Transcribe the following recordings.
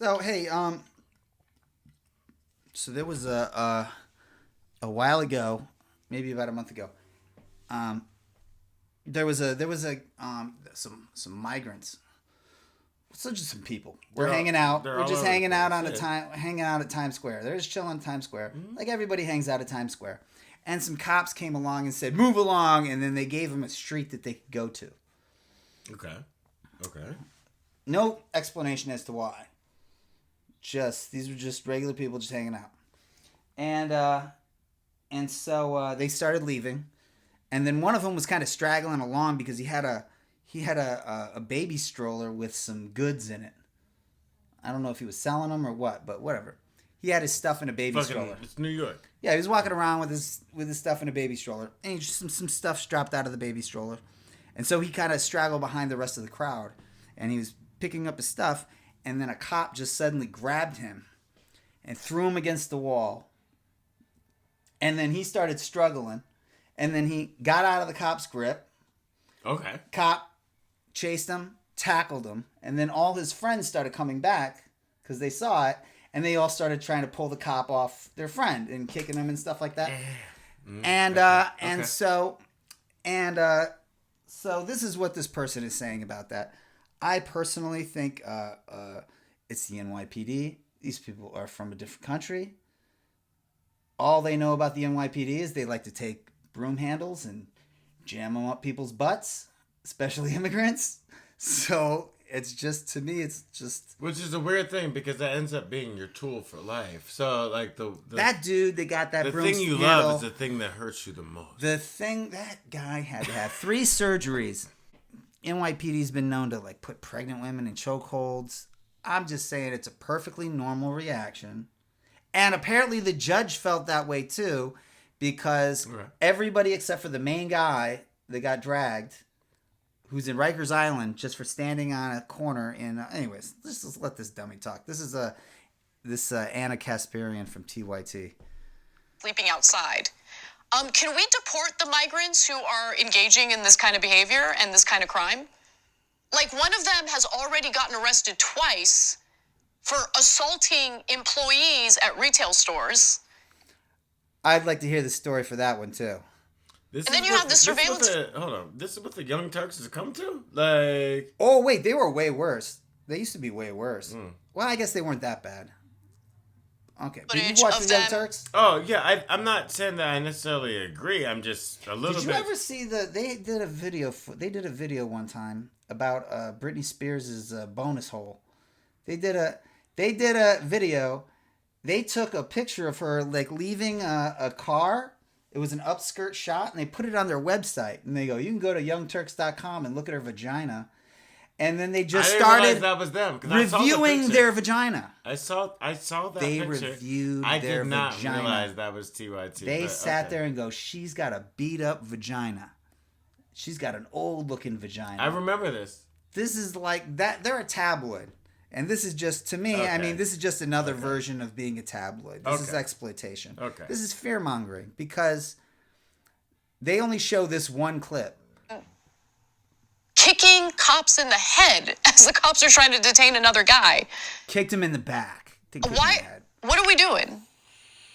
So hey, so there was a while ago, maybe about a month ago. Um, there was some migrants. So just some people. We're hanging out. They're We're all just over the hanging out place. on a Yeah. time, hanging out at Times Square. They're just chilling at Times Square, Mhm. like everybody hangs out at Times Square. And some cops came along and said, "Move along," and then they gave them a street that they could go to. Okay. Okay. No explanation as to why. Just these were just regular people just hanging out, and they started leaving, and then one of them was kind of straggling along because he had a baby stroller with some goods in it. I don't know if he was selling them or what, but whatever. He had his stuff in a baby Fucking, stroller. it's New York. Yeah, he was walking around with his stuff in a baby stroller, and he just some stuff dropped out of the baby stroller, and so he kind of straggled behind the rest of the crowd, and he was picking up his stuff, and then a cop just suddenly grabbed him and threw him against the wall, and then he started struggling, and then he got out of the cop's grip. Okay. Cop chased him, tackled him, and then all his friends started coming back because they saw it, and they all started trying to pull the cop off their friend and kicking him and stuff like that. And Okay. so this is what this person is saying about that. I personally think it's the NYPD. These people are from a different country. All they know about the NYPD is they like to take broom handles and jam them up people's butts, especially immigrants. So it's just, to me, it's just Which is a weird thing because that ends up being your tool for life. So like the that dude that got that the broom thing you handle. love is the thing that hurts you the most. The thing, that guy had to have 3 surgeries. NYPD's been known to like put pregnant women in chokeholds. I'm just saying it's a perfectly normal reaction. And apparently the judge felt that way too, because Okay. everybody except for the main guy that got dragged, who's in Rikers Island just for standing on a corner in. Anyways, let's just let this dummy talk. This is Anna Kasparian from TYT. Sleeping outside. Can we deport the migrants who are engaging in this kind of behavior and this kind of crime? Like, one of them has already gotten arrested twice for assaulting employees at retail stores. I'd like to hear the story for that one too. This And then is you what have the surveillance- hold on. This is what the Young Turks has come to? Like, Oh wait, they were way worse. They used to be way worse. Well, I guess they weren't that bad. Okay, but you Footage watched of the Young them- Turks? oh yeah, I'm not saying that I necessarily agree. I'm just a little Did you bit. ever see they did a video? They did a video one time about Britney Spears' bonus hole. They did a video. They took a picture of her like leaving a car. It was an upskirt shot, and they put it on their website. And they go, you can go to youngturks.com and look at her vagina. And then they just I didn't realize started that was them 'cause I saw the reviewing picture. their vagina. I saw that They picture. reviewed I their did not vagina. realize that was TYT. They but sat okay. there and go, she's got a beat up vagina. She's got an old looking vagina. I remember this. This is like that. They're a tabloid. And this is just, to me, I Okay. mean, this is just another version of being a tabloid. This is Okay. exploitation. Okay. This is fear mongering because they only show this one clip. Kicking cops in the head as the cops are trying to detain another guy. Kicked him in the back. Didn't kick him in the Why? head. What are we doing?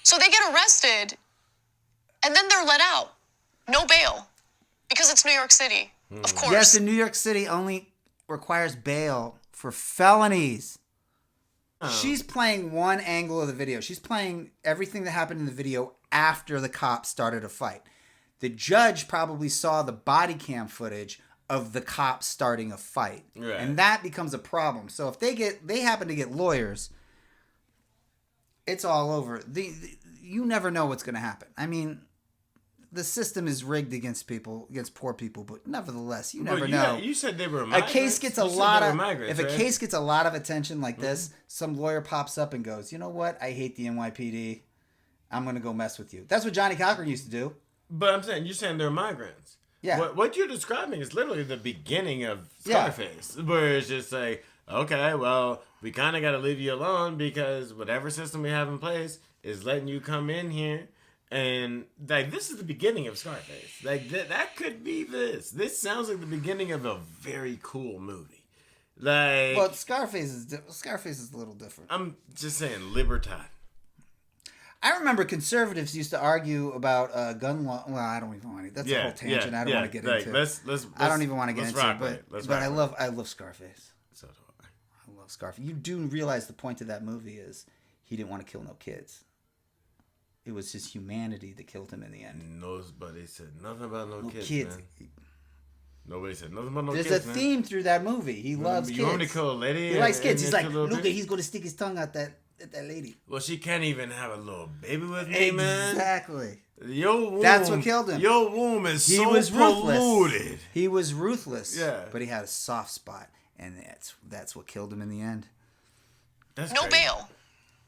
So they get arrested, and then they're let out. No bail. Because it's New York City. Of course. Yes, in New York City only requires bail for felonies. She's playing one angle of the video. She's playing everything that happened in the video after the cops started a fight. The judge probably saw the body cam footage of the cops starting a fight. Right. And that becomes a problem. So if they happen to get lawyers, it's all over. You never know what's going to happen. I mean, the system is rigged against people, against poor people, but nevertheless, you never know. You said they were A migrants. case gets a You said lot they were of migrants, if a right? case gets a lot of attention like this, some lawyer pops up and goes, "You know what? I hate the NYPD. I'm going to go mess with you." That's what Johnny Cochran used to do. But I'm saying, you're saying they're migrants. Yeah. What you're describing is literally the beginning of Yeah. Scarface, where it's just like, okay, well, we kind of got to leave you alone because whatever system we have in place is letting you come in here. And like, this is the beginning of Scarface. Like that could be this. This sounds like the beginning of a very cool movie. Like, Well, Scarface is a little different. I'm just saying, Libertad. I remember conservatives used to argue about gun law. Well, I don't even want to. That's a whole tangent. I don't want to get into. I don't even want to get into it. But I love Scarface. So do I. I love Scarface. You do realize the point of that movie is he didn't want to kill no kids. It was his humanity that killed him in the end. Nobody said nothing about no kids, man. Nobody said nothing about no kids. There's a theme through that movie. He loves kids. You want me to kill a lady? He likes kids. He's like, look, he's going to stick his tongue out at that lady. Well, she can't even have a little baby with me, man. Exactly. Your womb, that's what killed him. Your womb is so ruthless. polluted. He was ruthless. Yeah. But he had a soft spot, and that's what killed him in the end. That's no crazy. Bail.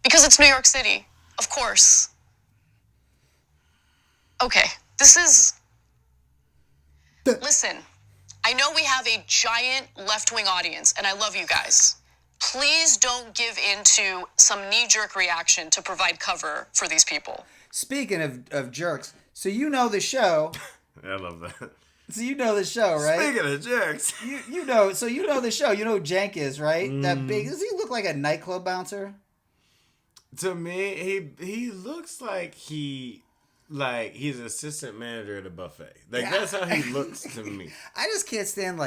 Because it's New York City. Of course. Okay. Listen. I know we have a giant left-wing audience, and I love you guys. Please don't give in to some knee-jerk reaction to provide cover for these people. Speaking of jerks, so you know the show. I love that. So you know the show, right? Speaking of jerks. You know the show. You know who Jank is, right? That big. Does he look like a nightclub bouncer? To me, he looks like he's assistant manager at a buffet. That's how he looks to me. I just can't stand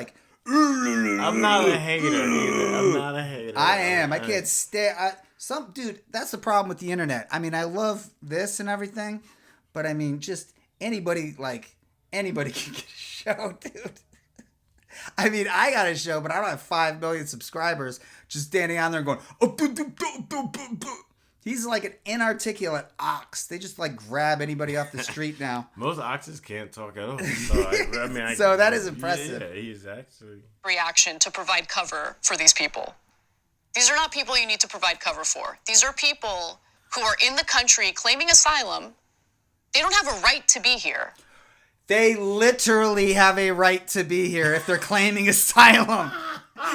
I'm not a hater either. I am. I can't stand. Dude, that's the problem with the internet. I mean, I love this and everything, but I mean, just anybody can get a show, dude. I mean, I got a show, but I don't have 5 million subscribers. Just standing on there going, he's like an inarticulate ox. They just grab anybody off the street now. Most oxes can't talk at all. So that is impressive. Yeah, he's actually reaction to provide cover for these people. These are not people you need to provide cover for. These are people who are in the country claiming asylum. They don't have a right to be here. They literally have a right to be here if they're claiming asylum.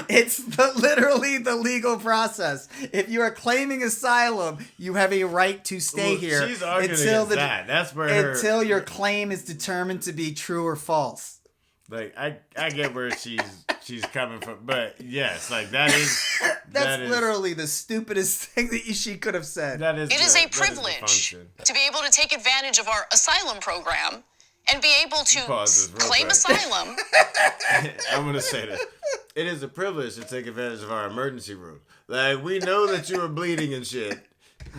It's literally the legal process. If you are claiming asylum, you have a right to stay here. She's arguing against that. That's where until your claim is determined to be true or false. I get where she's coming from, but yes, that is that's literally the stupidest thing that she could have said. It is a privilege to be able to take advantage of our asylum program and be able to claim asylum. I'm going to say this. It is a privilege to take advantage of our emergency room. We know that you are bleeding and shit.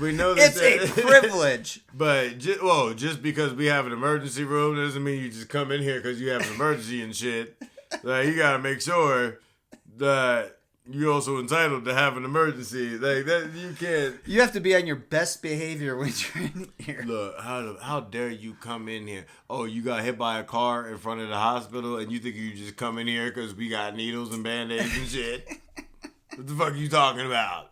We know that it's a privilege. But, just because we have an emergency room doesn't mean you just come in here because you have an emergency and shit. You got to make sure that you're also entitled to have an emergency. That you can't. You have to be on your best behavior when you're in here. Look, how dare you come in here? Oh, you got hit by a car in front of the hospital, and you think you just come in here because we got needles and band-aids and shit? What the fuck are you talking about?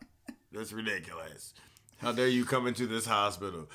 That's ridiculous. How dare you come into this hospital?